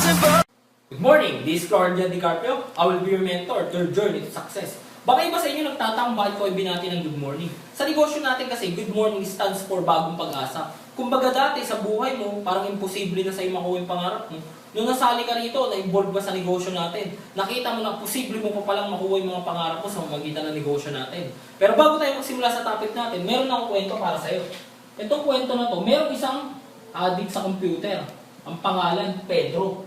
Good morning! This is Claudia DiCarpio. I will be your mentor to your journey to success. Baka iba sa inyo nagtatang bakit ko ibinati ng good morning. Sa negosyo natin kasi, good morning stands for bagong pag-asa. Kumbaga dati sa buhay mo, parang imposible na sa'yo makuha yung pangarap mo. Nung nasali ka rito, na-involve ka sa negosyo natin, nakita mo na posible mo pa palang makuha yung mga pangarap mo sa pamamagitan ng negosyo natin. Pero bago tayo magsimula sa topic natin, meron akong kwento para sa'yo. Itong kwento na to, merong isang addict sa computer. Ang pangalan, Pedro.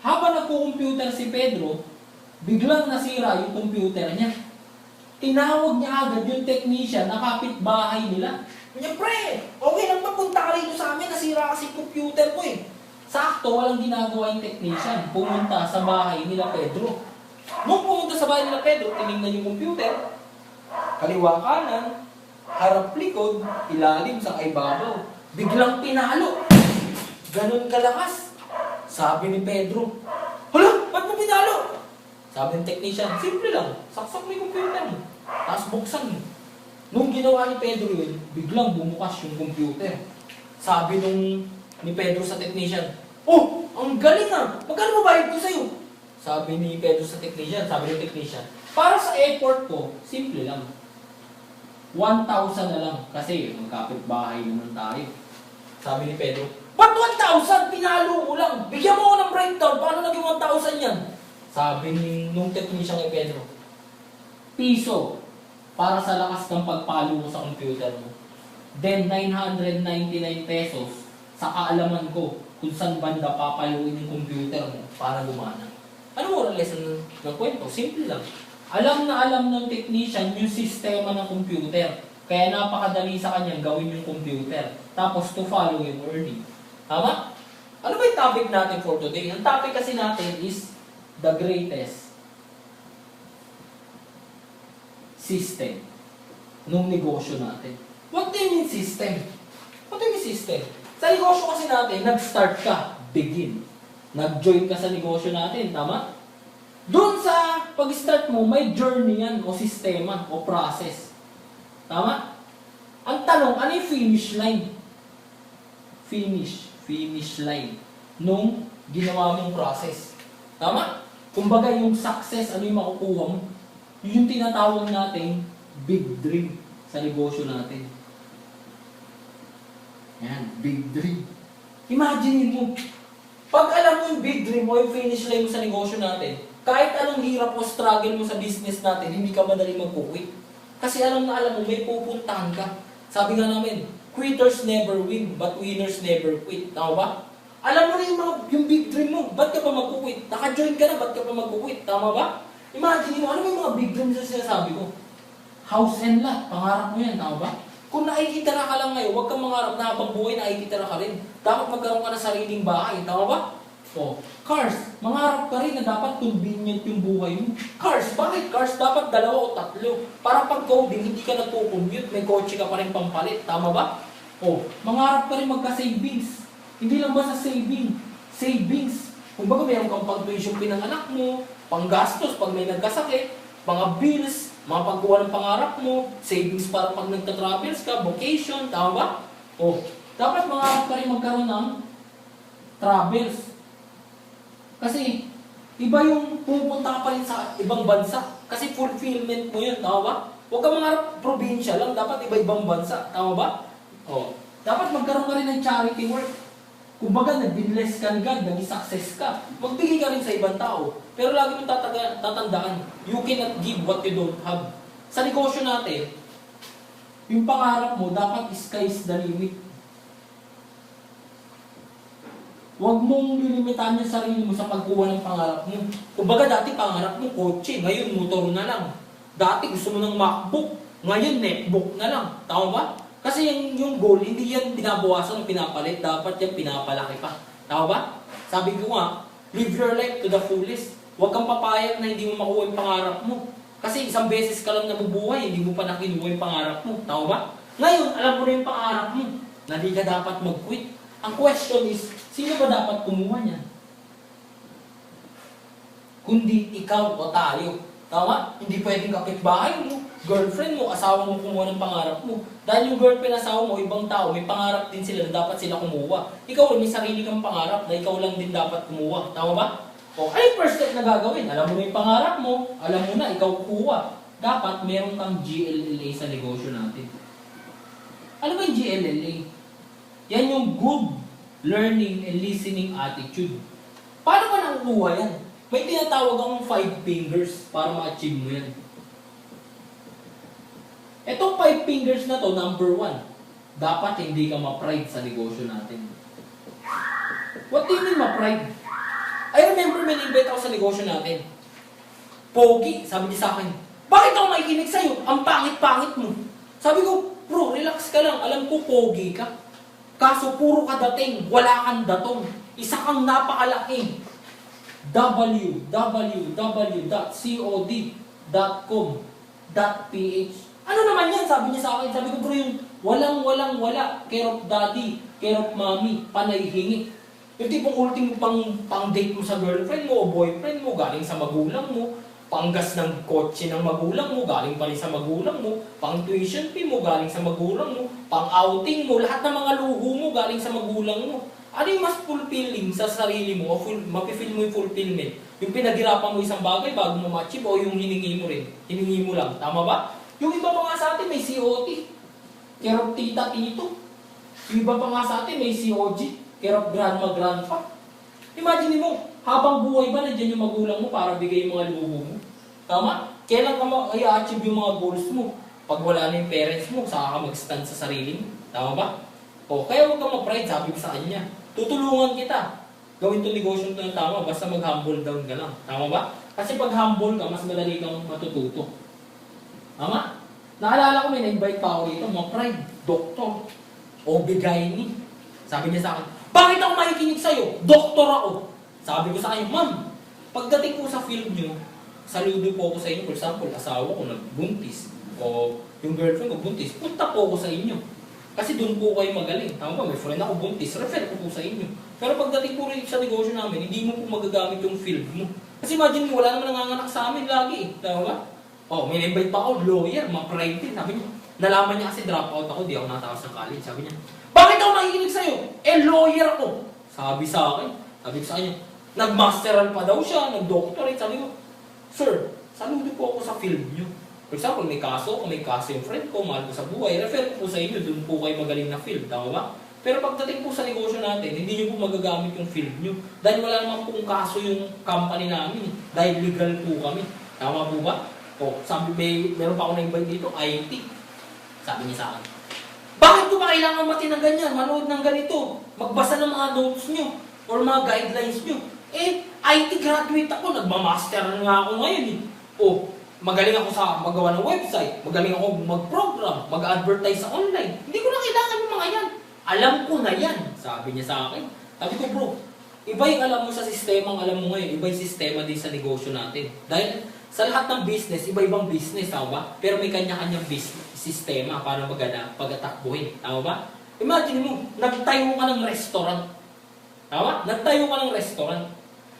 Habang nagko-computer si Pedro, biglang nasira yung computer niya. Tinawag niya agad yung technician na kapitbahay nila. Kanya, pre, okay lang ba punta ka rito sa amin? Nasira kasi computer ko eh. Sakto, walang ginagawa yung technician. Pumunta sa bahay nila Pedro. Nung pumunta sa bahay nila Pedro, tinignan yung computer. Kaliwa kanan, harap likod, ilalim sa kaibabaw. Biglang pinalo. Ganun kalakas. Sabi ni Pedro, hala, ba't mo pinalo? Sabi ng technician, simple lang, saksak mo yung computer mo. Tapos buksan mo. Nung ginawa ni Pedro yun, biglang bumukas yung computer. Sabi ni Pedro sa technician, oh, ang galing ah, magkano mabayad ko sa'yo? Sabi ni Pedro sa technician, sabi ng technician, para sa effort ko, simple lang. 1,000 na lang, kasi magkapit-bahay naman tayo. Sabi ni Pedro, ba't 1,000? Pinalo mo lang. Bigyan mo ako ng breakdown. Paano naging 1,000 yan? Sabi nung technician kay Pedro, piso para sa lakas ng pagpalo mo sa computer mo. Then 999 pesos sa kaalaman ko kung saan banda papaluin yung computer mo para gumana. Ano moral lesson ng kwento? Simple lang. Alam na alam ng technician yung sistema ng computer. Kaya napakadali sa kanya gawin yung computer. Tapos to follow yung earning. Tama? Ano ba yung topic natin for today? Ang topic kasi natin is the greatest system nung negosyo natin. What do you mean system? What do you mean system? Sa negosyo kasi natin, nag-start ka, begin. Nag-join ka sa negosyo natin, tama? Doon sa pag-start mo, may journey yan, o sistema, o process. Tama? Ang tanong, ano yung finish line? Finish line nung ginawa mong process. Tama? Kumbaga yung success, ano yung makukuha mo? Yun yung tinatawag natin big dream sa negosyo natin. Yan, big dream. Imagine mo, pag alam mo yung big dream mo, yung finish line mo sa negosyo natin, kahit anong hirap o struggle mo sa business natin, hindi ka madali mag-quit. Kasi alam mo, may pupuntahan ka. Sabi nga namin, quitters never win, but winners never quit. Tama ba? Alam mo na yung big dream mo, ba't ka pa mag-quit? Naka-join ka na, ba't ka pa mag-quit? Tama ba? Imagine mo, ano yung mga big dreams na sinasabi ko? House and lot, pangarap mo yan, tama ba? Kung nakikitira ka lang ngayon, huwag kang mangarap na habang buhay nakikitira ka rin. Dapat magkaroon ka ng sariling bahay, tama ba? O, cars, mangarap ka rin na dapat convenient yung buhay mo. Cars, bakit cars? Dapat 2 o 3. Para pag coding, hindi ka nagpo-commute, may kotse ka pa rin pampalit, tama ba? O, mangarap ka rin magka-savings. Hindi lang ba sa savings. Kung baga mayroon kang pag-tuition ng anak mo, panggastos pag may nagkasakit, mga bills, mga pagkuha ng pangarap mo, savings para pag nagta-travels ka, vacation, tama ba? O, dapat mangarap ka rin magkaroon ng travels. Kasi, iba yung pupunta ka pa rin sa ibang bansa. Kasi fulfillment mo yun, tama ba? Huwag ka mangarap probinsya lang, dapat iba-ibang bansa, tama ba? O, dapat magkaroon ka rin ng charity work. Kumbaga, nag-binless ka ni God, naging success ka. Magbigay ka rin sa ibang tao. Pero lagi mong tatandaan, you cannot give what you don't have. Sa negosyo natin, yung pangarap mo, dapat sky's the limit. Huwag mong lilimitahan yung sarili mo sa pagkuha ng pangarap mo. Kumbaga, dati pangarap mo, kotse, ngayon motor na lang. Dati gusto mo ng MacBook, ngayon netbook na lang. Tama ba? Kasi yung goal, hindi yan binabawasan o pinapalit. Dapat yan pinapalaki pa. Tama ba? Sabi ko nga, live your life to the fullest. Huwag kang papayag na hindi mo makuha yung pangarap mo. Kasi isang beses ka lang nabubuhay, hindi mo pa nakinuha yung pangarap mo. Tama ba? Ngayon, alam mo na yung pangarap mo. Na di ka dapat mag-quit. Ang question is, sino ba dapat kumuha niyan? Kundi ikaw o tayo. Tama? Hindi pwedeng kapitbahay mo, girlfriend mo, asawa mo kumuha ng pangarap mo. Dahil yung girlfriend, asawa mo, ibang tao, may pangarap din sila na dapat sila kumuha. Ikaw, may sarili kang pangarap na ikaw lang din dapat kumuha. Tama ba? O, ano yung first step na gagawin? Alam mo na yung pangarap mo, alam mo na, ikaw kukuha. Dapat meron kang GLLA sa negosyo natin. Ano ba yung GLLA? Yan yung good learning and listening attitude. Paano ba nakukuha yan? May tinatawag akong 5 fingers para ma-achieve mo yan. Itong 5 fingers na to, number 1, dapat hindi ka ma-pride sa negosyo natin. What do you mean ma-pride? I remember may invite ako sa negosyo natin. Pogi, sabi niya sa akin, bakit ako makikinig sa'yo? Ang pangit-pangit mo. Sabi ko, bro, relax ka lang. Alam ko, pogi ka. Kaso puro ka dating, wala kang datong. Isa kang napakalaki. www.cod.com.ph. Ano naman yan? Sabi niya sa akin. Sabi ko, bro, yung walang-wala. Care of daddy, care of mommy, panay hingi. Yung tipong ultimo pang-date mo sa girlfriend mo o boyfriend mo, galing sa magulang mo, panggas ng kotse ng magulang mo, galing pa rin sa magulang mo, pang-tuition fee mo, galing sa magulang mo, pang-outing mo, lahat ng mga luho mo, galing sa magulang mo. Ano yung mas fulfilling sa sarili mo, o mapifeel mo yung fulfillment? Yung pinaghirapan mo isang bagay bago mo ma-achieve o yung hiningi mo rin? Hiningi mo lang. Tama ba? Yung iba pa nga sa atin may COT. Care of tita, tito. Yung iba pa nga sa atin may COG. Care of grandma, grandpa. Imagine mo, habang buhay ba nandiyan yung magulang mo para bigay yung mga luho mo? Tama? Kailan ka i-achieve yung mga goals mo? Pag wala na yung parents mo, saka ka mag-stand sa sarili mo. Tama ba? O, kaya huwag kang ma-pride, sabi ko sa kanya. Tutulungan kita. Gawin itong negosyo ito ng tama, basta mag-humble down ka lang. Tama ba? Kasi pag humble ka, mas madali kang matututo. Tama? Naalala ko, may na-invite pa ako dito, ma-pride, doktor, OB-GYN. Sabi niya sa akin, bakit ako makikinig sa'yo? Doktor ako. Sabi ko sa kanya, ma'am, pagdating ko sa field nyo, saludo po ako sa inyo. For example, asawa ko nagbuntis, o yung girlfriend ko buntis, punta po ako sa inyo. Kasi doon po kayo magaling. Tama ba? May friend ako buntis, refer ko po sa inyo. Pero pagdating po rin sa negosyo namin, hindi mo po magagamit yung field mo. Kasi imagine mo, wala naman nanganganak sa amin lagi eh. Tama ba? Oh, may invite pa ako, lawyer, ma-pride din. Sabi niya, nalaman niya kasi dropout ako, di ako natapos ng college. Sabi niya, bakit ako makikinig sa'yo? Lawyer ako. Sabi sa akin, sabi ko sa kanya, nag-masteral pa daw siya, nag-doctorate. Sabi ko, sir, saludo po ako sa field niyo. For example, may kaso yung friend ko, mahal ko sa buhay, refer ko po sa inyo, doon po kayo magaling na field, tama ba? Pero pagdating po sa negosyo natin, hindi nyo po magagamit yung field nyo. Dahil wala naman pong kaso yung company namin, dahil legal po kami. Tama po ba? O, sabi, meron pa ako na-invite dito, IT. Sabi niya sa akin, bakit ko ba kailangan mati ng ganyan, manood ng ganito, magbasa ng mga notes nyo, or mga guidelines nyo? IT graduate ako, nagmamaster nga ako ngayon eh. O, magaling ako sa magawa ng website, magaling ako mag-program, mag-advertise sa online. Hindi ko na kailangan yung mga yan. Alam ko na yan, sabi niya sa akin. Sabi ko, bro, iba yung alam mo sa sistema, alam mo ngayon, iba yung sistema din sa negosyo natin. Dahil sa lahat ng business, iba-ibang business, tama ba? Pero may kanya-kanyang sistema para pag-atakbuhin, tama ba? Imagine mo, nagtayo ka ng restaurant. Tama? Nagtayo ka ng restaurant.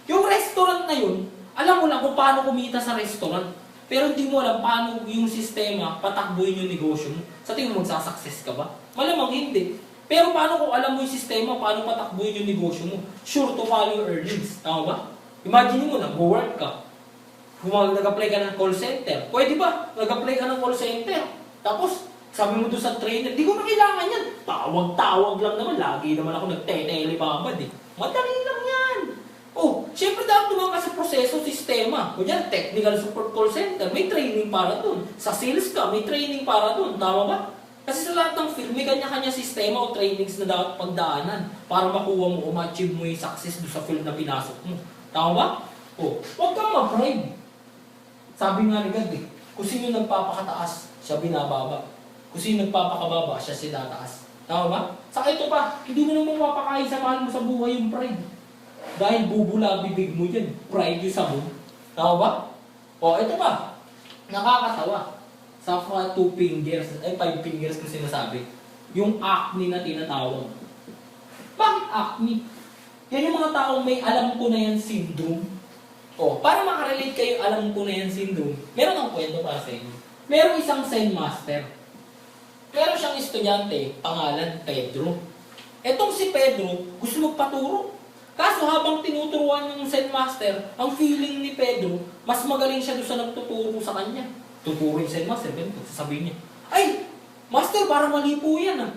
Yung restaurant na yun, alam mo lang kung paano kumita sa restaurant. Pero hindi mo alam paano yung sistema patakbuhin yung negosyo mo. Sa tingin mo, magsasucess ka ba? Malamang hindi. Pero paano kung alam mo yung sistema, paano patakbuhin yung negosyo mo? Sure to follow your earnings. Tama ba? Imagine mo, nag-work ka. Kung nag-apply ka ng call center, pwede ba? Nag-apply ka ng call center. Tapos, sabi mo doon sa trainer, di ko na kailangan yan. Tawag-tawag lang naman. Lagi naman ako nagte-telebabad eh. Madali lang yan. Oh, syempre dapat naman ka sa proseso, sistema. Kunyan, technical support call center, may training para dun. Sa sales ka, may training para dun. Tama ba? Kasi sa lahat ng field, may kanya-kanya sistema o trainings na dapat pagdaanan para makuha mo o ma-achieve mo yung success doon sa field na pinasok mo. Tama ba? Oh, huwag kang ma-pride. Sabi nga ni God eh, kung sino nagpapakataas, siya binababa. Kung sino nagpapakababa, siya sinataas. Tama ba? Saka ito pa, hindi mo naman mapakain sa mahal mo sa buhay yung pride. Dahil bubula bibig mo dyan. Pride yung sabon. Tama ba? O, ito pa. Nakakatawa. Sa 2 fingers, 5 fingers kung sinasabi. Yung acne na tinatawag. Bakit acne? Yan yung mga taong may alam ko na yan syndrome. O Para makarelate kayo, alam ko na yan syndrome, meron akong kwento para sa inyo. Merong isang Zen master. Meron siyang estudyante, pangalan Pedro. Etong si Pedro, gusto magpaturo. Kaso habang tinuturuan ng Zen master, ang feeling ni Pedro, mas magaling siya doon sa nagtuturo sa kanya. Tuturo yung Zen master, ganito, sasabihin niya, ay, master, para mali po yan ah.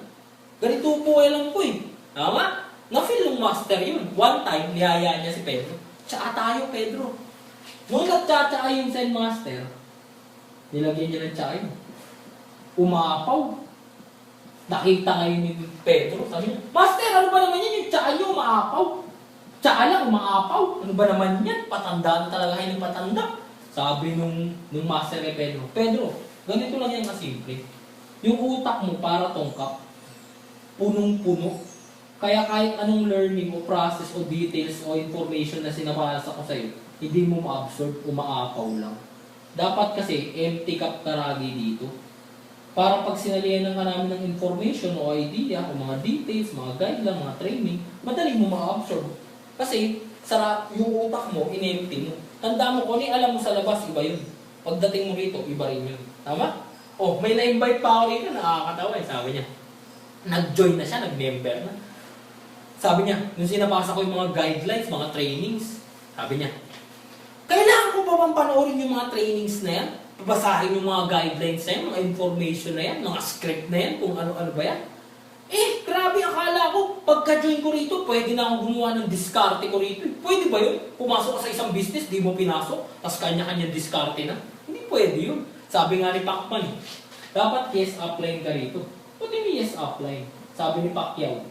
Ganito po alam ko eh. Tama? Na-feel ng master yun. One time, niyaya niya si Pedro. Tsaka tayo, Pedro. Nung nagtsatsa yung Zen master, nilagyan niya ng tsaka yun. Umapaw. Nakita ngayon ni Pedro, sabi niya, master, ano ba naman yan? Yung tsaka niyo, umaapaw. Tsaka lang, umaapaw. Ano ba naman yan? Patanda na talaga kayo ng patanda. Sabi nung master kay Pedro, Pedro, ganito lang yan kasimple. Yung utak mo para tongkap. Punong-puno. Kaya kahit anong learning o process o details o information na sinabasa ko sa'yo, hindi mo ma-absorb, umaapaw lang. Dapat kasi empty cup ka lagi dito. Para pag sinalihan ka namin ng information o idea o mga details, mga guideline, mga training, madali mo ma-absorb. Kasi yung utak mo, in-empty mo. Tanda mo, kung alam mo sa labas, iba yun. Pagdating mo rito, iba rin yun. Tama? May na-invite pa ako rito, nakakatawa eh, sabi niya. Nag-join na siya, nag-member na. Sabi niya, nung sinabasa ko yung mga guidelines, mga trainings, sabi niya, kailangan ko pa bang panoorin yung mga trainings na yan? Babasahin yung mga guidelines na yan, mga information na yan, mga script na yan, kung ano-ano ba yan? Grabe, akala ko, pagka-join ko rito, pwede na akong gumawa ng diskarte ko rito. Pwede ba yun? Pumasok ka sa isang business, di mo pinasok, tapos kanya-kanya diskarte na? Hindi pwede yun. Sabi nga ni Pacman, dapat yes, upline ka rito. Pwede ni yes, upline. Sabi ni Pacquiao.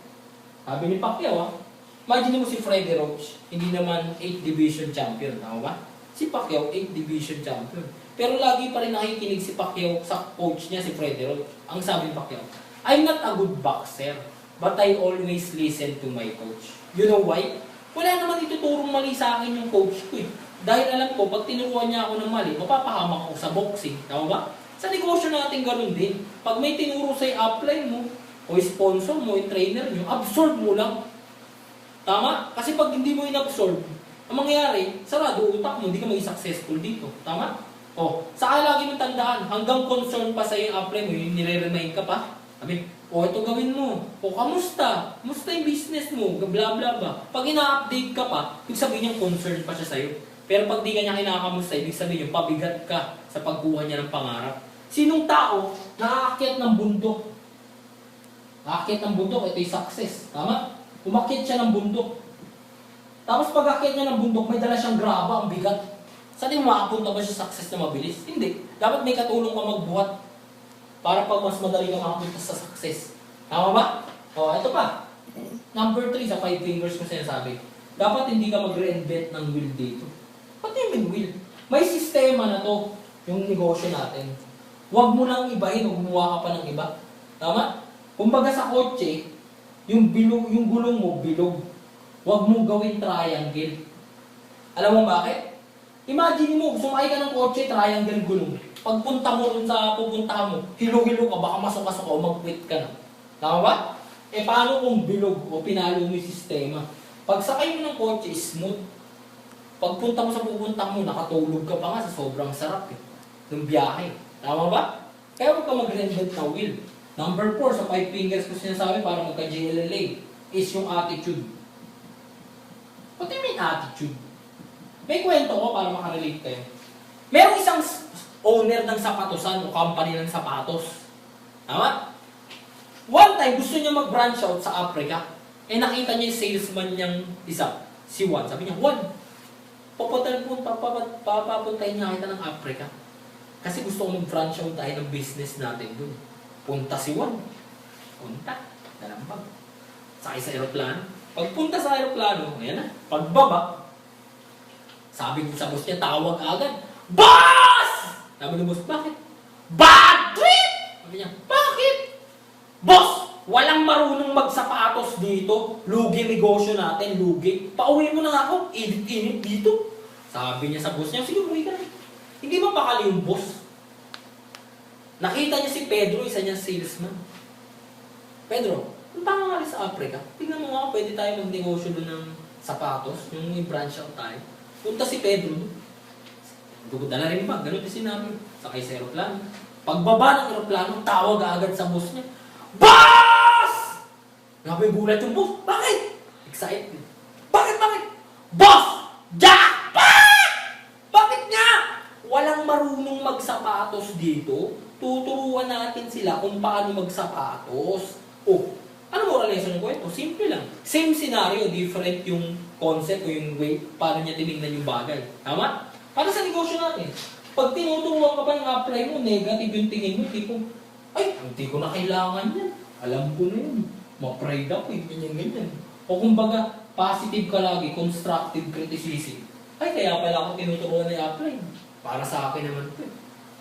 Sabi ni Pacquiao, imagine mo si Freddie Roach, hindi naman 8th Division champion, tama ba? Si Pacquiao, 8th Division champion. Pero lagi pa rin nakikinig si Pacquiao sa coach niya, si Freddie Roach. Ang sabi ni Pacquiao, I'm not a good boxer, but I always listen to my coach. You know why? Wala naman ituturong mali sa akin yung coach ko eh. Dahil alam ko, pag tinuruan niya ako ng mali, mapapahamak ako sa boxing. Tama ba? Sa negosyo natin ganun din. Pag may tinuro sa'yo upline mo, o sponsor mo, yung trainer nyo, absorb mo lang. Tama? Kasi pag hindi mo in-absorb, ang mangyayari, sarado utak mo, hindi ka maging successful dito. Tama? Saka lagi mong tandaan, hanggang concern pa sa'yo yung upline mo, yung nire-remind ka pa. Sabi, ito gawin mo. Kamusta? Kamusta yung business mo? Bla bla bla. Pag ina-update ka pa, ibig sabihin niya concern pa siya sa'yo. Pero pag di ka niya kinakamusta, ibig sabihin niya, pabigat ka sa pagkuha niya ng pangarap. Sinong tao nakaakyat ng bundok? Aakyat ng bundok, ito yung success. Tama? Umakyat siya ng bundok. Tapos pag akyat niya ng bundok, may dala siyang graba, ang bigat. Saan yung makapunta ba siya success na mabilis? Hindi. Dapat may katulong ka magbuhat para pag mas madali ka makapunta sa success. Tama ba? Ito pa. Number 3 sa 5 fingers ko sinasabi. Dapat hindi ka mag-reinvent ng wheel dito. Pati yung wheel. May sistema na to, yung negosyo natin. Huwag mo nang ibahin o gumawa ka pa ng iba. Tama? Kumbaga sa kotse, yung gulong mo, bilog. Huwag mong gawin triangle. Alam mo bakit? Imagine mo, sumakay ka ng kotse, triangle gulong. Pagpunta mo dun sa pupuntahan mo, hilo-hilo ka, baka masok-masok ka o mag-quit ka na. Tama ba? Paano kung bilog o pinalo mo yung sistema? Pag sakay mo ng kotse, smooth. Pagpunta mo sa pupuntahan mo, nakatulog ka pa nga sa sobrang sarap ng biyahe. Tama ba? Kaya huwag ka mag-reinvent na wheel. Number 4 sa 5 fingers ko sinasabi para magka-JLLA is yung attitude. What do you mean attitude? May kwento ko para makarelate kayo. Merong isang owner ng sapatosan o company ng sapatos. Tama? One time, gusto niya mag-branch out sa Africa. Nakita niya yung salesman niyang isa, si Juan. Sabi niya, Juan, papapuntahin niya kita ng Africa. Kasi gusto ko mag-branch out tayo ng business natin dun. Punta si Juan. Punta. Dalambag. Sakay sa aeroplano. Pagpunta sa aeroplano, ayan na. Pagbaba, sabi sa boss niya, tawag agad. Boss! Sabi ng boss, bakit? Bad trip! Sabi niya, bakit? Boss! Walang marunong magsapatos dito. Lugi negosyo natin, lugi. Pauwi mo na ako, init-init dito. Sabi niya sa boss niya, sige, umuwi ka na. Hindi mapakali yung boss. Nakita niya si Pedro, isa niyang salesman. Pedro, punta nga sa Africa. Tingnan mo nga, pwede tayo magnegosyo doon ng sapatos, yung i-branch out tayo. Punta si Pedro. Dala rin ba? Ganun din sinabi. Sakay sa aeroplano. Pagbaba ng aeroplano, tawag agad sa boss niya. Boss! Gulat yung boss. Bakit? Excited. Bakit? Boss! Jackpot! Bakit nga? Walang marunong magsapatos dito. Tuturuan natin sila kung paano magsapatos. Oh, ano moral lesson ng kwento? Simple lang. Same scenario, different yung concept o yung way paano niya tinignan yung bagay. Tama? Para sa negosyo natin. Pag tinuturuan ka pa ng apply mo, negative yung tingin mo, tipo, ay, hindi ko na kailangan yan. Alam ko na yun. Ma-pride ako, ganyan. O kumbaga, positive ka lagi, constructive criticism. Ay, kaya pala ako tinuturuan na i-apply. Para sa akin naman ito.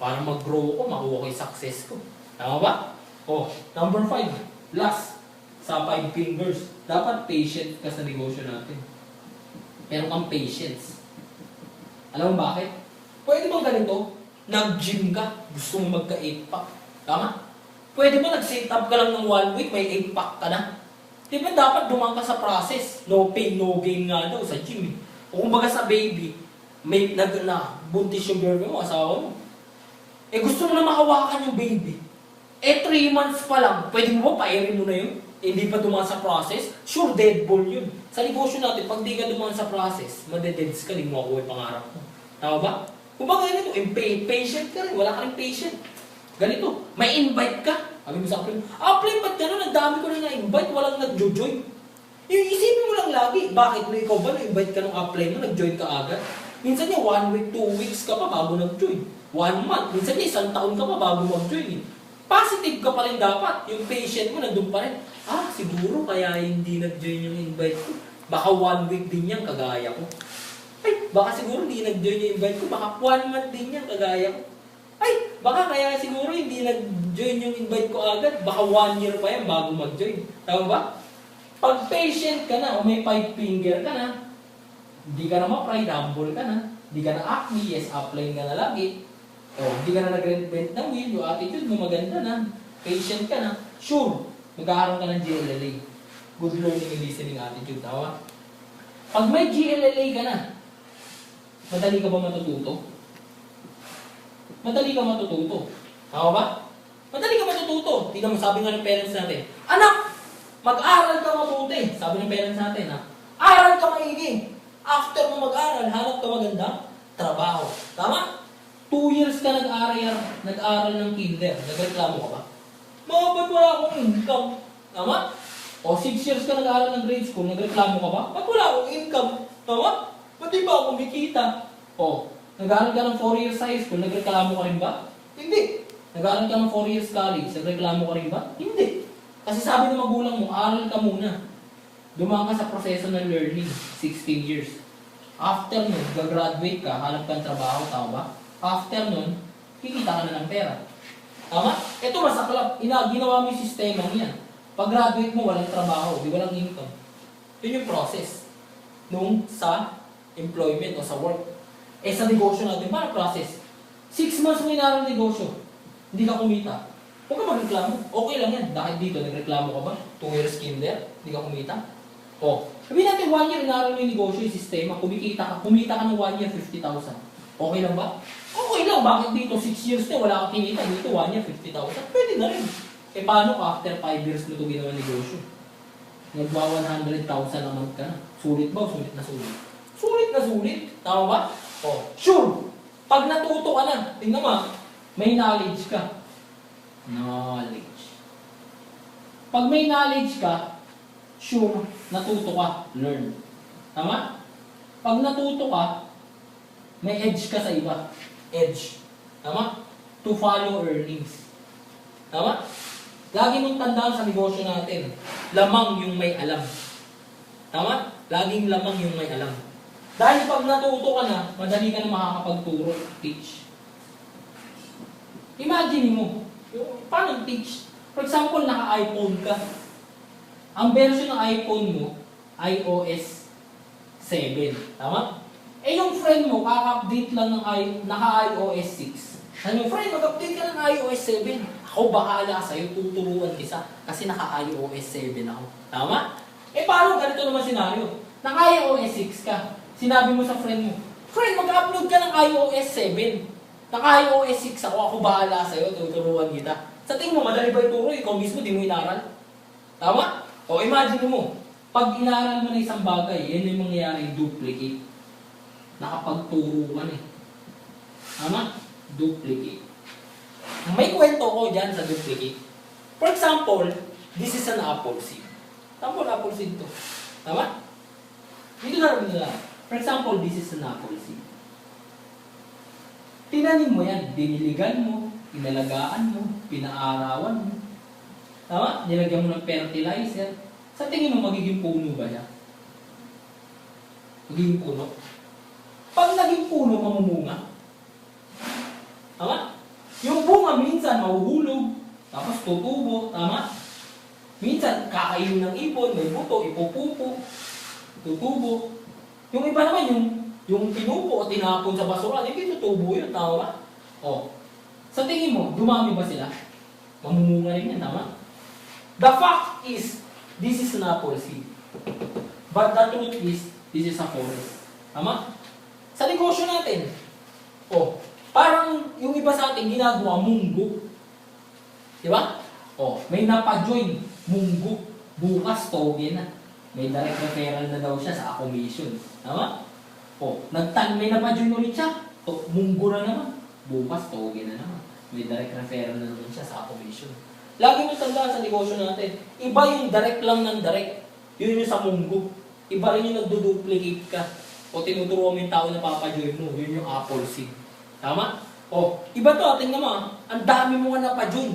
Para mag-grow ko, makuha ko yung success ko. Tama ba? O, number 5. Last. Sa 5 fingers. Dapat patient ka sa negosyo natin. Meron kang patience. Alam mo bakit? Pwede bang ganito? Nag-gym ka, gusto mo magka-8-pack. Tama? Pwede ba nag-set up ka lang ng 1 week, may 8-pack ka na? Di ba dapat dumang ka sa process? No pain, no gain nga daw sa gym. O kumbaga sa baby, may buntis yung baby mo, asawa mo. Eh gusto mo na makawakan yung baby. Eh 3 months pa lang, pwede mo ba pairin mo na yun? Hindi pa dumaan sa process? Sure, dead ball yun. Sa negosyo natin, pag di ka dumaan sa process, madededs ka, di mo makuha yung pangarap mo. Tama ba? Kung ba ganito, patient ka rin, wala ka rin patient. Ganito, may invite ka. Sabi mo sa apply ba't gano'n? Ang dami ko na na-invite, walang nag-join. Yung isipin mo lang lagi, bakit mo ikaw ba na-invite ka ng apply mo, nag-join ka agad? Minsan niya, 1 week, 2 weeks ka pa bago nag-join. 1 month, minsan niya, 1 taon ka pa bago mag-join. Positive ka pa rin dapat. Yung patient mo, nandun pa rin. Siguro kaya hindi nag-join yung invite ko. Baka 1 week din yan, kagaya ko. Ay, baka siguro hindi nag-join yung invite ko. Baka 1 month din yan, kagaya ko. Ay, baka kaya siguro hindi nag-join yung invite ko agad. Baka 1 year pa yan bago mag-join. Tama ba? Pag patient ka na o may 5 finger ka na, hindi ka na ma-pride, humble ka na, hindi ka na acme, yes, apply ka na lagi. O, hindi ka na nag-rent ng wheel, yung attitude mo maganda na, patient ka na, sure, magkakaroon ka ng GLLA. Good learning and listening attitude, tawa. Pag may GLLA ka na, madali ka ba matututo? Madali ka matututo. Tama ba? Madali ka matututo. Tingnan mo, sabi nga ng parents natin, anak, mag-aral ka mabuti. Sabi ng parents natin, aral ka maigi. After mo mag-aral, hanap ka maganda, trabaho. Tama? 2 years ka nag-aral ng kinder. Nagreklamo ka ba? Ba't wala akong income? Tama? O 6 years ka nag-aral ng grade school, nagreklamo ka ba? Ba't wala akong income? Tama? Ba't di ba ako kumikita? O, nag-aral ka ng 4 years high school, nagreklamo ka rin ba? Hindi. Nag-aral ka ng 4 years college, nagreklamo ka rin ba? Hindi. Kasi sabi ng magulang mo, aral ka muna. Dumaan ka sa proseso ng learning, 16 years. After nun, gagraduate ka, hanap kang trabaho, tama ba? After nun, kikita ka na ng pera. Tama? Ito masaklap, ginawa mo yung sistema niya. Pag graduate mo, walang trabaho, di walang income. Yun yung process. Nung sa employment o sa work. Eh sa negosyo natin, paano process? 6 months mo inaral negosyo, hindi ka kumita. Huwag ka magreklamo. Okay lang yan. Dahil dito, nagreklamo ka ba? 2 years kinder, hindi ka kumita. O, sabihin natin 1 year inaral mo yung negosyo, yung sistema, kumita ka ng 1 year 50,000. Okay lang ba? Okay lang. Bakit dito 6 years na wala kang kinita? Dito 1 year 50,000. Pwede na rin. Eh paano ka after 5 years mo ito ginawa negosyo? Nagwa 100,000 a month ka na. Sulit ba o sulit na sulit? Sulit na sulit. Tama ba? O, sure. Pag natuto ka na, tingnan mo, may knowledge ka. Knowledge. Pag may knowledge ka, sure, natuto ka, learn. Tama? Pag natuto ka, may edge ka sa iba. Edge. Tama? To follow earnings. Tama? Lagi mong tandaan sa negosyo natin, lamang yung may alam. Tama? Laging lamang yung may alam. Dahil pag natuto ka na, madali ka na makakapagturo, teach. Imagine mo, paano teach? For example, naka-iPhone ka. Ang version ng iPhone mo, iOS 7. Tama? Eh yung friend mo, kaka-update lang ng naka-iOS 6. Ano yung friend, mag-update ka ng iOS 7. Ako bahala sa'yo, tuturuan isa. Kasi naka-iOS 7 ako. Tama? Eh paano ganito naman senaryo? Naka-iOS 6 ka. Sinabi mo sa friend mo, Friend, mag-upload ka ng iOS 7. Naka-iOS 6 ako bahala sa'yo, tuturuan kita. Sa tingin mo, madali ba ituro? Ikaw mismo, di mo inaral. Tama? O imagine mo, pag inaral mo na isang bagay, yan yung mangyayari, duplicate. Nakapagturo ka na eh. Tama? Duplicate. May kwento ko dyan sa duplicate. For example, this is an apple seed. Sample apple seed to. Tama? Dito na rin nila. For example, this is an apple seed. Tinanim mo yan, diniligan mo, inalagaan mo, pinaarawan mo. Tama? Nilagyan mo ng fertilizer. Sa tingin mo, magiging puno ba yan? Magiging puno? Pag naging puno, mamumunga. Tama? Yung bunga minsan mahuhulog, tapos tutubo. Tama? Minsan, kakainin ng ibon, may buto, ipupupo, tutubo. Yung iba naman, yung pinupo o tinapon sa basura, hindi tutubo yun, tama ba? O, sa tingin mo, dumami ba sila? Mamumunga rin yan, tama? The fact is, this is an apple seed. But the truth is, this is a forest. Tama? Sa negosyo natin, o, parang yung iba sa atin ginagawa, munggo. Di ba? O, may napajoin, munggo. Bukas, toge na. May direct referral na daw siya sa commission. Tama? O, may napajoin ulit siya. O, munggo na naman. Bukas, toge na naman. May direct referral na naman siya sa commission. Lagi mo tandaan sa negosyo natin. Iba yung direct lang ng direct. Yun yung sa munggo. Iba rin yung nagduduplicate ka. O tinuturuan mo yung tao na papajoin mo. Yun yung apple seed. Tama? O, iba to. Tingnan mo. Ang dami mo nga napajoin.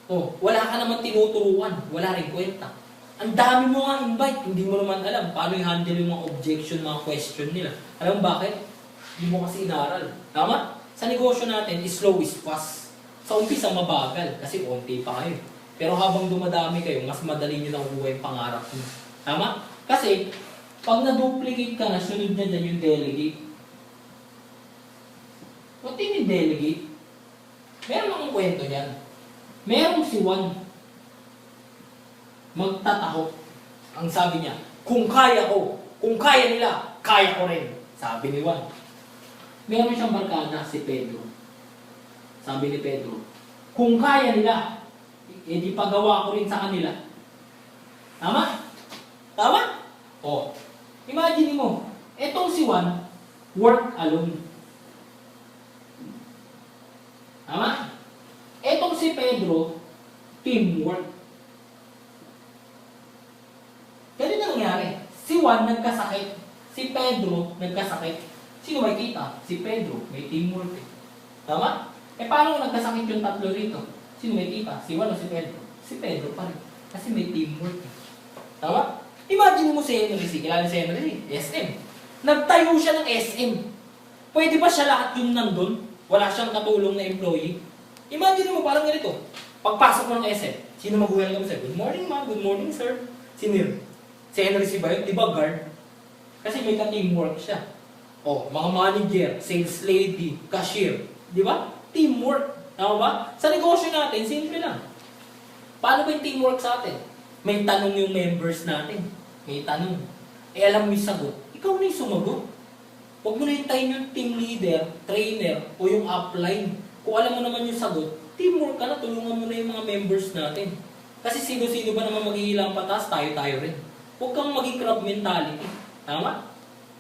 O, wala ka naman tinuturuan. Wala rin kwenta. Ang dami mo nga invite, hindi mo naman alam paano i-handle yung mga objection, mga question nila. Alam mo bakit? Hindi mo kasi inaral. Tama? Sa negosyo natin, slow is fast. Sa umpisa, mabagal kasi unti pa kayo. Pero habang dumadami kayo, mas madali nyo nakukuha yung pangarap nyo. Tama? Kasi, pag na-duplicate ka na, sunod na dyan yung delegate. What do you mean delegate? Meron akong kwento dyan. Merong si Juan. Magtataho. Ang sabi niya, kung kaya ko, kung kaya nila, kaya ko rin. Sabi ni Juan. Meron siyang barkada, si Pedro. Sabi ni Pedro, kung kaya nila, edi pagawa ko rin sa kanila. Tama? Tama? O, imagine mo, etong si Juan, work alone. Tama? Etong si Pedro, teamwork. Ganun na nangyari. Si Juan nagkasakit. Si Pedro nagkasakit. Sino may kita? Si Pedro. May teamwork eh. Tama? Eh paano nagkasakit yung tatlo rito? Sino may kita? Si Juan o si Pedro? Si Pedro pa rin. Kasi may teamwork eh. Tama? Imagine mo si Henry. Kilala si Henry? SM. Nagtayo siya ng SM. Pwede ba siya lahat yung nandun? Wala siyang katulong na employee? Imagine mo parang ganito. Pagpasok mo ng SM, sino mag-welcome sa'yo? Good morning ma'am. Good morning sir. Sino yun? Si Henry si Bayo, di ba guard? Kasi may ka-teamwork siya. O, mga manager, sales lady, cashier. Di ba? Teamwork. Tama ba? Sa negosyo natin, simple lang. Paano ba yung teamwork sa atin? May tanong yung members natin. May tanong. Eh alam mo yung sagot. Ikaw na yung sumagot. Huwag mo na hintayin yung team leader, trainer, o yung upline. Kung alam mo naman yung sagot, teamwork ka na, tulungan mo na yung mga members natin. Kasi sino-sino ba naman maghihilang patas, tayo-tayo rin. Huwag kang maging crab mentality. Tama?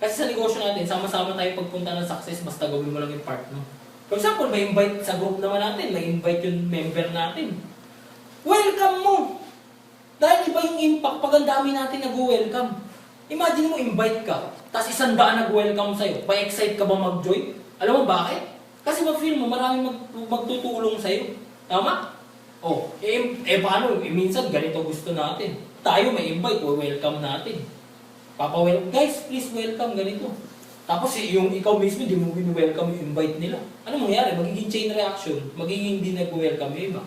Kasi sa negosyo natin, sama-sama tayo pagpunta ng success, basta gawin mo lang yung part mo. For example, may invite sa group naman natin, may invite yung member natin. Welcome mo! Dahil iba yung impact pag ang dami natin nag-welcome. Imagine mo, invite ka, tapos 100 nag-welcome sa'yo. Pa-excite ka ba mag-join? Alam mo bakit? Kasi ma-feel mo, maraming magtutulong sa'yo. Tama? Oh, paano? Minsan ganito gusto natin. Tayo may invite, welcome natin. Guys, please welcome, ganito. Tapos yung ikaw mismo, di mo welcome yung invite nila. Ano mangyayari? Magiging chain reaction, magiging hindi nag-welcome yung iba.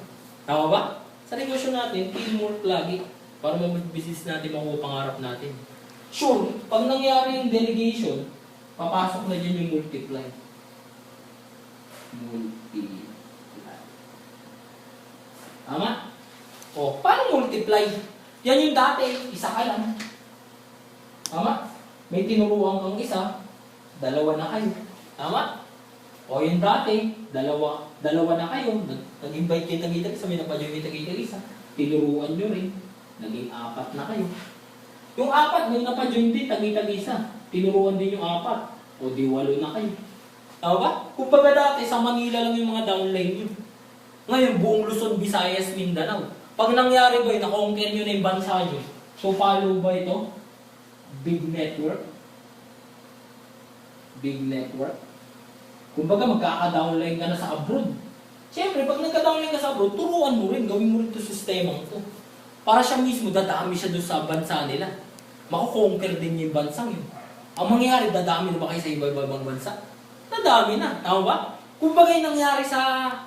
Tama ba? Sa negosyo natin, teamwork lagi para mag-business natin, makuha pangarap natin. Sure, pag nangyari yung delegation, papasok na dyan yung multiply. Multiply. Tama? O, paano multiply? Yan yung dati, isa ka lang. Tama? May tinuruan kang isa, dalawa na kayo. Tama? O yung dati, dalawa na kayo, nag-invite kayo tagi-tagisa, may napadyo kayo tagi-tagisa, tinuruan nyo rin, naging 4 na kayo. Yung 4, may napadyo din tagi-tagisa, tinuruan din yung 4, o di 8 na kayo. Tama ba? Kung baga dati, sa Manila lang yung mga downline nyo. Ngayon, buong Luzon, Visayas, Mindanao. Pag nangyari ba, na-conquer nyo na yung bansa nyo, so follow ba ito? Big network. Big network. Kumbaga magkaka-downline ka na sa abroad. Siyempre, pag nagka-downline ka sa abroad, turuan mo rin, gawin mo rin ito sistemang ito. Para siya mismo, dadami siya doon sa bansa nila. Makukonquer din yung bansang yun. Ang mangyayari, dadami na ba kayo sa iba-ibang bansa? Dadami na, tama ba? Kumbaga yung nangyari sa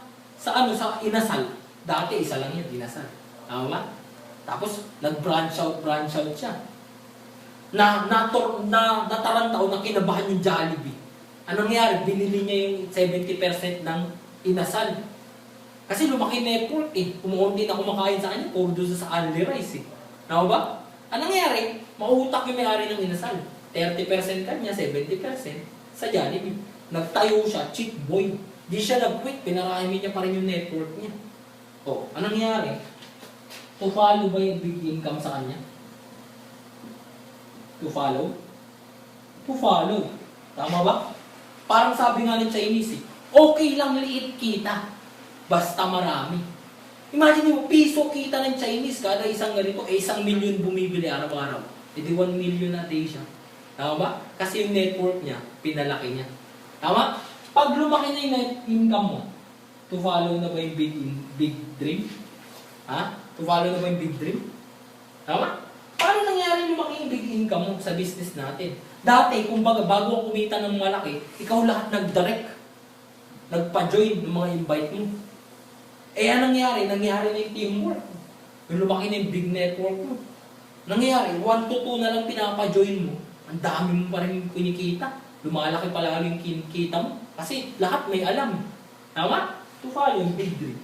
inasal. Dati, isa lang yun, inasal. Tama ba? Tapos, nag-branch out siya. Natarantaw na kinabahan yung Jollibee. Anong nangyari? Binili niya yung 70% ng inasal. Kasi lumaki network eh. Kumukunti na kumakain sa kanya, puro doon sa only rice eh. Tama ba? Anong nangyari? Mautak yung may-ari ng inasal. 30% kanya, 70% sa Jollibee. Nagtayo siya, cheap boy. Di siya nag-quit, pinarami niya pa rin yung network niya. O, anong nangyari? To follow ba yung big income sa kanya? To follow? To follow. Tama ba? Parang sabi nga ng Chinese eh, okay lang liit kita, basta marami. Imagine mo, piso kita ng Chinese, kada isang ganito, 1 million bumibili araw-araw. E di 1 million na day siya. Tama ba? Kasi yung network niya, pinalaki niya. Tama? Pag lumaki na yung net income mo, to follow na ba yung big dream? Ha? To follow na ba yung big dream? Tama? Paano nangyari lumaki yung big income mo sa business natin? Dati, kumbaga, bago ang kumita ng malaki, ikaw lahat nag-direct. Nagpa-join ng mga invite mo. Eh, anong nangyari? Nangyari na yung teamwork. Yung lumaki na yung big network mo. Nangyari, 1 to 2 na lang pinapa-join mo. Ang dami mo pa rin kinikita. Lumalaki pala yung kinikita mo. Kasi lahat may alam. Tama? To follow yung big dream.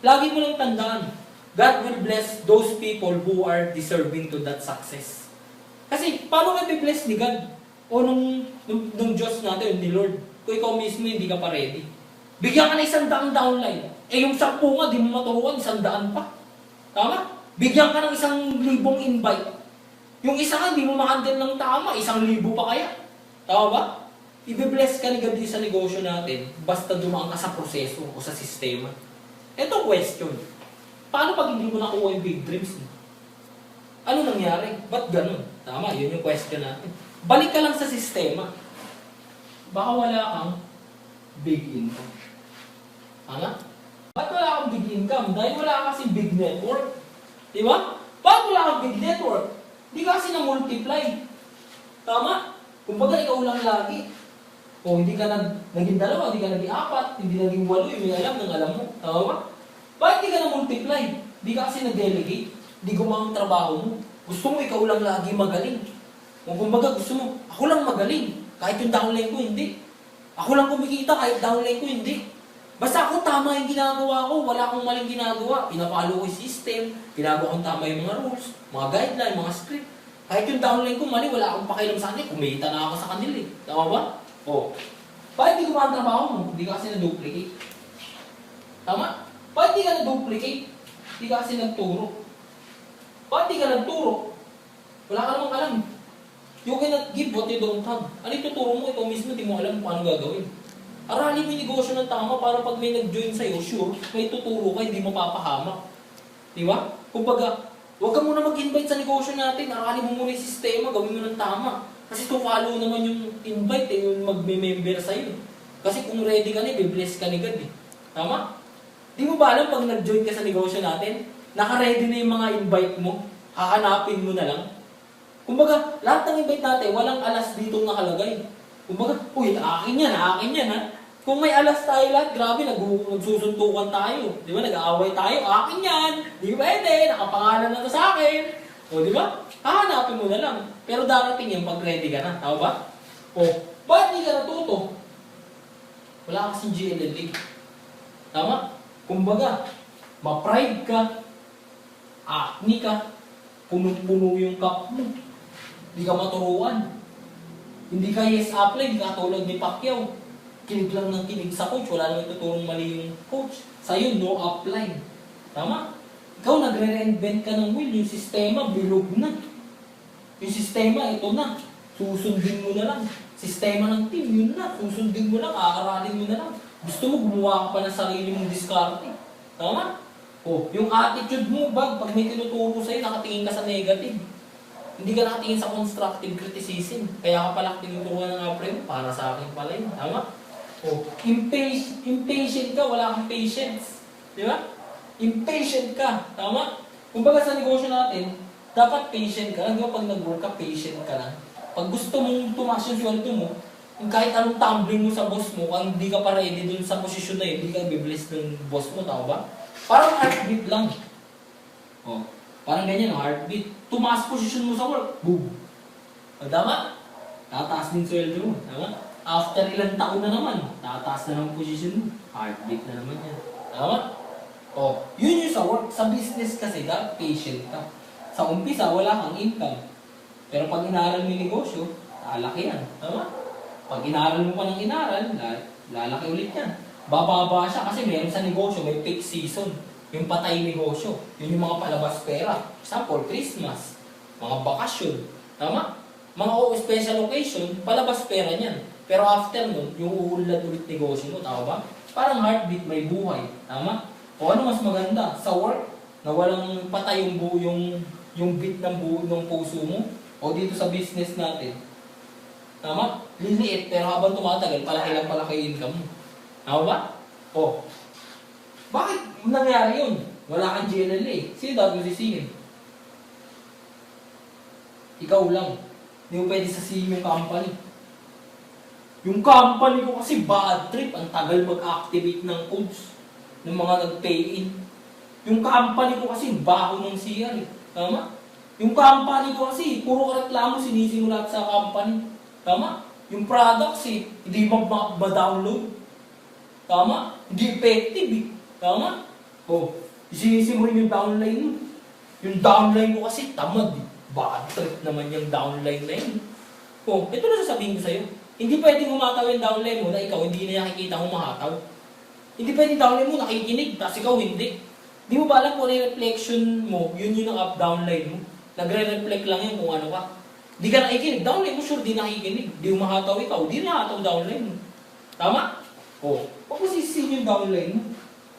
Lagi mo lang tandaan, God will bless those people who are deserving to that success. Kasi, paano ka i-bless ni God? O nung Diyos natin, ni Lord, kung ikaw mismo hindi ka pa ready. Bigyan ka na 100 downline. Eh yung 10 nga, di mo maturuan, 100 pa. Tama? Bigyan ka ng 1,000 invite. Yung isa nga, di mo makandil ng tama, 1,000 pa kaya. Tama ba? I-bless ka ni God sa negosyo natin, basta dumaan ka sa proseso o sa sistema. Ito question. Paano pag hindi mo nakuha yung big dreams mo? Ano nangyari? Ba't ganun? Tama, yun yung question natin. Balik ka lang sa sistema. Baka wala kang big income. Tama? Ba't wala kang big income? Dahil wala kasi big network. Di ba? Ba't wala kang big network? Di kasi na-multiply. Tama? Kumbaga ikaw lang lagi. O hindi ka naging 2, hindi ka naging 4, hindi naging 8, yung may alam ng alam mo. Tama ba? Bakit hindi ka na-multiply? Di ka kasi nag-delegate. Di gumang trabaho mo. Gusto mo ikaw lang lagi magaling. Kung kumbaga gusto mo, ako lang magaling. Kahit yung downline ko, hindi. Ako lang kumikita, kahit downline ko, hindi. Basta ako tama yung ginagawa ko, wala akong maling ginagawa. Pinapalo ko yung system, ginagawa kong tama yung mga rules, mga guideline, mga script. Kahit yung downline ko mali, wala akong pakialam sa kanila. Kumita na ako sa kanila eh. Tama ba? O. Bakit di gumang trabaho mo? Hindi ka kasi na-duplicate. Tama? Bakit di ka na-duplicate? Hindi ka kasi nagturo. Bakit di ka nagturo? Wala ka namang alam. You cannot give what you don't have. Ano ituturo mo? Ito mismo, di mo alam kung ano gagawin. Aralin mo yung negosyo ng tama para pag may nag-join sa'yo, sure, may tuturo ka, hindi mo papahamak. Di ba? Kumbaga, huwag ka muna mag-invite sa negosyo natin. Aralin mo muna yung sistema, gawin mo ng tama. Kasi to follow naman yung invite, yung mag-member sa'yo. Kasi kung ready ka na, i-bless ka ni God eh. Tama? Di mo ba alam pag nag-join ka sa negosyo natin, naka-ready na yung mga invite mo, hahanapin mo na lang. Kumbaga, lahat ng invite natin, walang alas ditong nakalagay. Kumbaga, uy, akin yan ha. Kung may alas tayo lahat, grabe, nagsusuntukan tayo. Di ba, nag-aaway tayo, akin yan. Di pwede, nakapangalan na to sa akin. O, di ba? Hahanapin mo na lang. Pero darating yan pag ready ka na, tama ba? O, bakit di ka natuto? Wala kasing GLLA. Tama? Kumbaga, ma-pride ka, acne ka, punong-puno yung cup mo. Di ka maturuan. Hindi ka yes apply, hindi ka tulad ni Pacquiao. Kinig lang ng kinig sa coach, wala namang tuturong mali yung coach. Sa'yo, no apply. Tama? Ikaw, nagre-reinvent ka ng will, yung sistema, bilog na. Yung sistema, ito na. Susundin mo na lang. Sistema ng team, yun na. Susundin mo lang, aaralin mo na lang. Gusto mo, gumawa ka pa ng sarili mong diskarte. Tama? O, yung attitude mo, pag may tinuturo sa'yo, nakatingin ka sa negative. Hindi ka nakatingin sa constructive criticism. Kaya ka pala tinuturuan ng apply mo, para sa akin pala yun. Tama? O, impatient ka, wala kang patience. Di ba? Impatient ka. Tama? Kumbaga sa negosyo natin, dapat patient ka. Di ba pag nag-work ka, patient ka lang. Pag gusto mong tumaas yung sweldo mo, kahit anong tumbling mo sa boss mo, kung hindi ka pa ready dun sa posisyon na yun, hindi ka bibless ng boss mo, tao ba? Parang heartbeat lang. O, parang ganyan, heartbeat. Tumaas posisyon mo sa work, boom. O, tama? Tataas din sweldo mo, tama? After ilang taon na naman, tataas na ng posisyon mo. Heartbeat na naman yan. Tama? O, yun yung sa work. Sa business kasi, dapat patient ka. Sa umpisa, wala kang income. Pero pag inaral mo yung negosyo, lalaki yan. Tama? Pag inaral mo pa ng inaral, lalaki ulit yan. Bababa siya kasi meron sa negosyo, may peak season. Yung patay negosyo. Yun yung mga palabas pera. Example, Christmas. Mga bakasyon. Tama? Mga special occasion, palabas pera niyan. Pero after nun, yung uulad ulit negosyo mo, tama ba? Parang heartbeat, may buhay. Tama? O ano mas maganda? Sa work, na walang patay yung buo, yung beat ng buo ng puso mo, o dito sa business natin. Tama? Liliit, pero habang tumatagal, palaki lang palaki yung income mo. Tama ba? O, bakit nangyari yun? Wala kang GLLA. Sino dapat mo sisihin? Ikaw lang. Hindi mo pwede sasihin yung company. Yung company ko kasi bad trip. Ang tagal mag-activate ng codes ng mga nag-pay-in. Yung company ko kasi baho ng CR. Tama? Yung company ko kasi puro reklamo sinisimulat sa company. Tama? Yung products hindi ma-download. Tama? Hindi effective eh. Tama? O, isinisimurin yung downline mo. Yung downline ko kasi tamad eh. Bad trip naman yung downline na yun. O, ito na sasabihin ko sa'yo. Hindi pwedeng humataw yung downline mo na ikaw hindi na nakikita humahataw. Hindi pwedeng downline mo nakikinig, tapos ikaw hindi. Di mo ba alam kung ano yung reflection mo, yun yung up-downline mo. Nagre-reflect lang yun kung ano ka. Di ka nakikinig, downline mo sure di nakikinig. Di humahataw ikaw, di nahataw downline mo. Tama? O, huwag mo sisihin yung downline mo.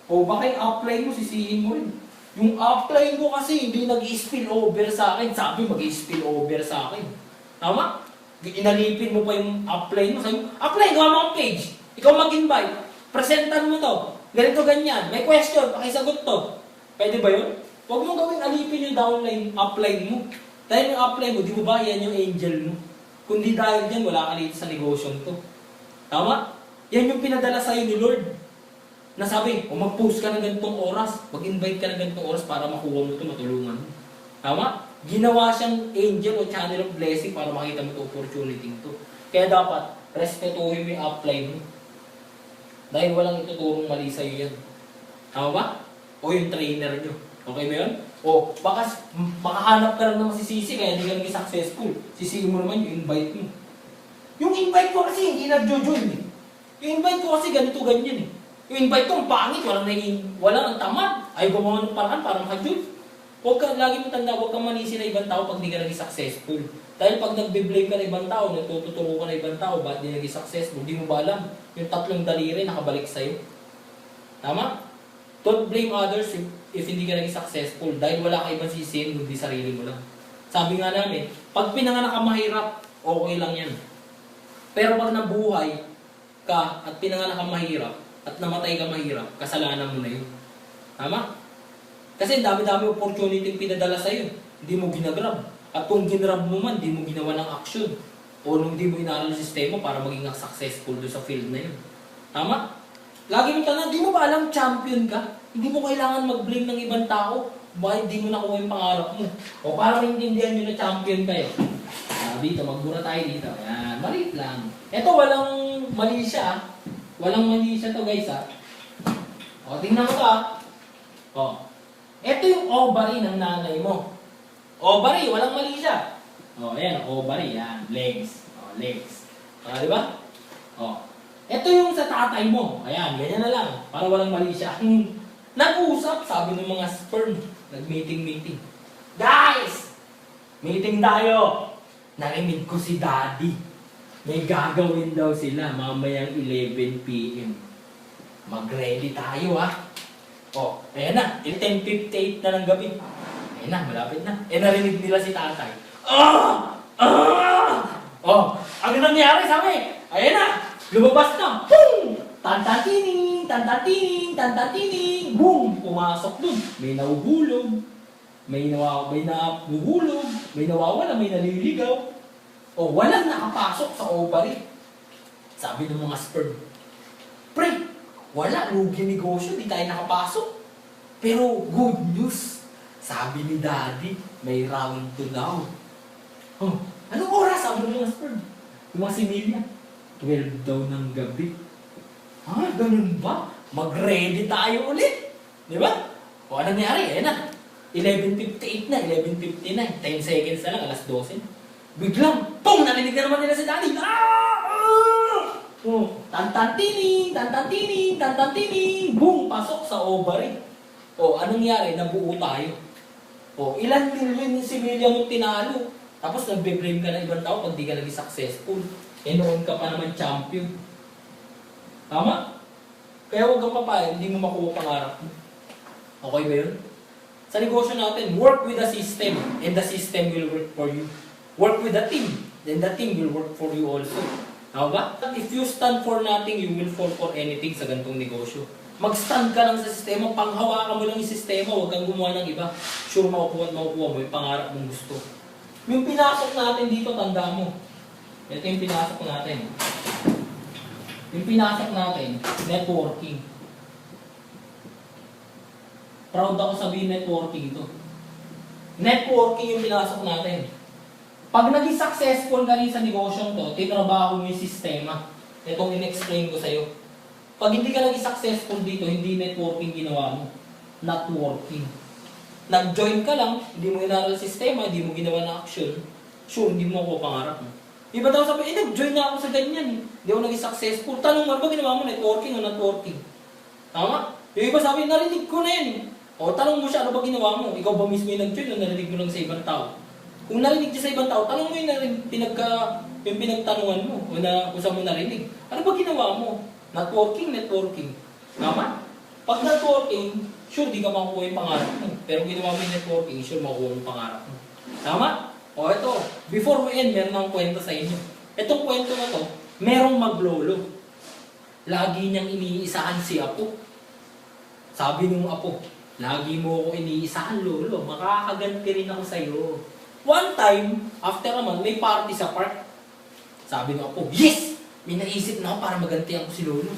O, baka yung upline mo, sisihin mo rin. Yung upline mo kasi hindi nag-spill over sa akin. Sabi mag-spill over sa akin. Tama? Inalipin mo pa yung upline mo. Sabi mo, upline, gawa mo ang page. Ikaw mag-invite. Presentan mo to. Ganito ganyan. May question, pakisagot to. Pwede ba yun? Huwag mo gawin alipin yung downline, upline mo. Dahil yung upline mo, di mo ba yan yung angel mo? Kundi dahil dyan, wala ka dito sa negosyo to. Tama? Yan yung pinadala sa'yo ni Lord. Nasabi, o mag-post ka ng ganitong oras, mag-invite ka ng ganitong oras para makuha mo ito, matulungan mo. Tama? Ginawa siyang angel o channel of blessing para makita mo ito opportunity to. Kaya dapat, respetuhin mo yung upline mo. Dahil walang ituturong mali sa'yo yan. Tama ba? O yung trainer nyo. Okay ba yun? O, baka makahanap ka lang ng masisisi kaya hindi ka naging successful. Sisihin mo naman yung invite mo. Yung invite ko kasi hindi nag-join eh. Yung invite ko kasi ganito ganyan eh. Yung invite ko, ang pangit, walang ang tamad. Ay gumawa ng paraan para maka-join. Huwag ka, lagi mo tanda, huwag kang manisi na ibang tao pag di ka naging successful. Dahil pag nagbe-blame ka na ibang tao, natututuro ka na ibang tao, ba't di naging successful? Di mo ba alam? Yung tatlong daliri nakabalik sa'yo. Tama? Don't blame others if hindi ka naging successful. Dahil wala ka ibang sisihin, hindi sarili mo lang. Sabi nga namin, pag pinanganak ka mahirap, okay lang yan. Pero pag nabuhay ka at pinanganak ka mahirap, at namatay ka mahirap, kasalanan mo na yun. Tama? Kasi dami-dami opportunity yung pinadala sa'yo. Hindi mo ginagrab. At kung ginrab mo man, hindi mo ginawa ng action. O hindi mo inaral ng sistema para maging successful doon sa field na yun. Tama? Lagi mo tanong, di mo ba alam champion ka? Hindi mo kailangan mag-blame ng ibang tao. Bakit di mo nakuha yung pangarap mo? O para maintindihan nyo na champion kayo. Dito, magbura tayo dito. Ayan, maliit lang. Ito, walang mali siya. Walang mali siya to guys ha. O, tingnan mo to ha. O. Ito yung ovary ng nanay mo. Ovary, walang mali siya. O, ayan, ovary, yan. Legs. O, legs. Di ba? Oh. Ito yung sa tatay mo. Ayan, ganyan na lang. Para walang mali siya. Nag-usap, sabi ng mga sperm. Nag-meeting. Guys! Meeting tayo! Narinig ko si Daddy. May gagawin daw sila mamayang 11 PM. Mag-ready tayo ha. Oh, ayan na. 10:58 na ng gabi. Ayan na, malapit na. Narinig nila si tatay. Oh, ano nangyari sa amin? Ayan na. Lumabas na. Boom! Tantantining, boom! Pumasok dun. May nahuhulog. May nahuhulog. May nawawala, may naliligaw. O, walang nakapasok sa ovary. Sabi ng mga sperm, pre, wala, rugi negosyo, di tayo nakapasok. Pero good news, sabi ni Daddy, may round 2 daw. Oh, anong oras? Sabi ng mga sperm. Yung mga similya, 12 daw ng gabi. Ganun ba? Mag-ready tayo ulit. Di ba? O, anong nangyari? Ayan na. 11:58 na, 11:59. 10 seconds na lang, alas 12. Biglang, pum! Narinig na naman nila si Daddy. Tantantining, boom! Pasok sa ovary. O, anong nangyari? Nabuo tayo. O, ilan million yung similya mong tinalo. Tapos nagbe-blame ka ng ibang tao pag di ka naging successful. Noon ka pa naman champion. Tama? Kaya huwag kang papayag, hindi mo makuha pangarap mo. Okay ba yun? Sa negosyo natin, work with the system and the system will work for you. Work with the team, then the team will work for you also. Tama ba? If you stand for nothing, you will fall for anything sa ganitong negosyo. Mag-stand ka lang sa sistema, panghawakan mo lang yung sistema, huwag kang gumawa ng iba. Sure makukuha at makukuha mo yung pangarap mong gusto. Yung pinasok natin dito, tanda mo. Ito yung pinasok natin. Yung pinasok natin, networking. Proud ako sabihin networking ito. Networking yung pinasok natin. Pag naging successful ka rin sa negosyong to, tinrabaho mo yung sistema. Itong in-explain ko sa'yo. Pag hindi ka naging successful dito, hindi networking ginawa mo. Not working. Nag-join ka lang, hindi mo inaral sistema, hindi mo ginawa na action, sure, hindi mo ako pangarap mo. Iba daw sabi, nag-join na ako sa ganyan eh. Hindi ako naging successful. Tanong mo, ba ginawa mo networking o not working? Tama? Yung iba sabi, narinig ko na yan eh. O tanong mo siya, ano ba ginawa mo? Ikaw ba mismo yung nag-join o narinig mo lang sa ibang tao? Kung narinig niya sa ibang tao, tanong mo yung pinagtanungan mo o na kung saan mo narinig. Ano ba ginawa mo? Networking. Tama? Pag networking, sure di ka makukuha yung pangarap mo. Pero ginawa mo yung networking, sure makukuha yung pangarap mo. Tama? O ito, before we end, meron akong kwento sa inyo. Itong kwento na to, merong maglolo. Lagi niyang iniisahan si Apo. Sabi nung Apo, lagi mo ako iniisahan, lolo. Makakaganti rin ako sa'yo. One time, after naman, may party sa park. Sabi nung Apo, yes! May naisip na ako para magantihan ko si lolo.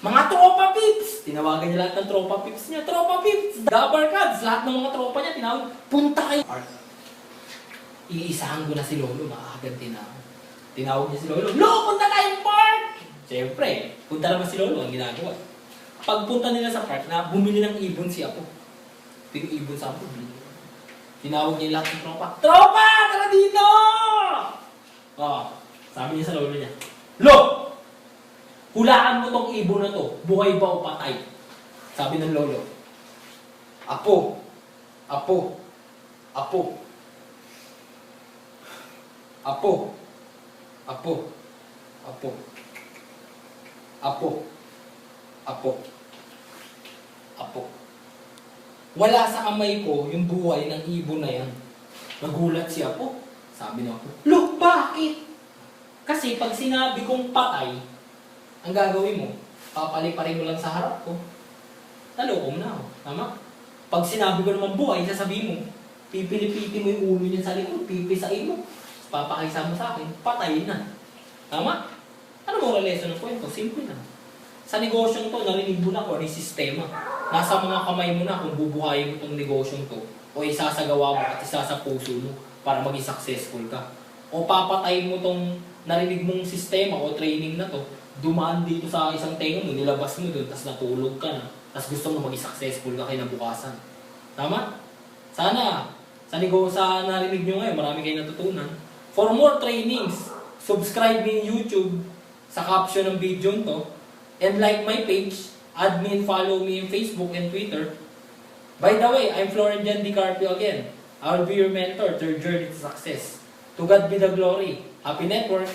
Mga tropa pips! Tinawagan niya lahat ng tropa pips niya. Tropa pips! Gabbar cards! Lahat ng mga tropa niya, tinawag, punta kayo. Iisahan ko na si lolo, makakaganti na ako. Tinawag niya si lolo, Lolo, punta tayong park! Siyempre, punta naman si lolo, ang ginagawa. Pagpunta nila sa park, na bumili ng ibon si Apo. Yung ibon sa Apo, tinawag niya lahat ng tropa, Tropa! Tara dito! Sabi niya sa lolo niya, Lo! Hulaan mo tong ibon na to, buhay ba o patay? Sabi ng lolo, Apo, Apo, Apo, Apo, Apo, Apo, Apo, Apo, Apo. Wala sa kamay ko yung buhay ng ibon na yan. Nagulat si Apo. Sabi ng Apo, Lo, bakit? Kasi pag sinabi kong patay, ang gagawin mo, papaliparin mo lang sa harap ko. Naloko mo na ako. Tama? Pag sinabi ko naman buhay, sasabihin mo, pipilipitin mo yung ulo niya sa likod, pipisain mo, papakaisa mo sa akin, patayin na. Tama? Ano mo lesson ng kwento? Simple na. Sa negosyong to, narinig mo na kung ano yung sistema. Nasa mga kamay mo na kung bubuhayin mo itong negosyong to, o isasagawa mo at isasa puso mo para maging successful ka. O papatayin mo itong narinig mong sistema o training na to, dumaan dito sa isang tenga mo, nilabas mo doon, tapos natulog ka na, tapos gusto mo maging successful ka kinabukasan. Tama? Sana, sa narinig nyo ngayon, marami kayong natutunan. For more trainings, subscribe me in YouTube sa caption ng video to, and like my page, add me and follow me in Facebook and Twitter. By the way, I'm Florian Di Carpio again. I will be your mentor to your journey to success. To God be the glory. Happy network!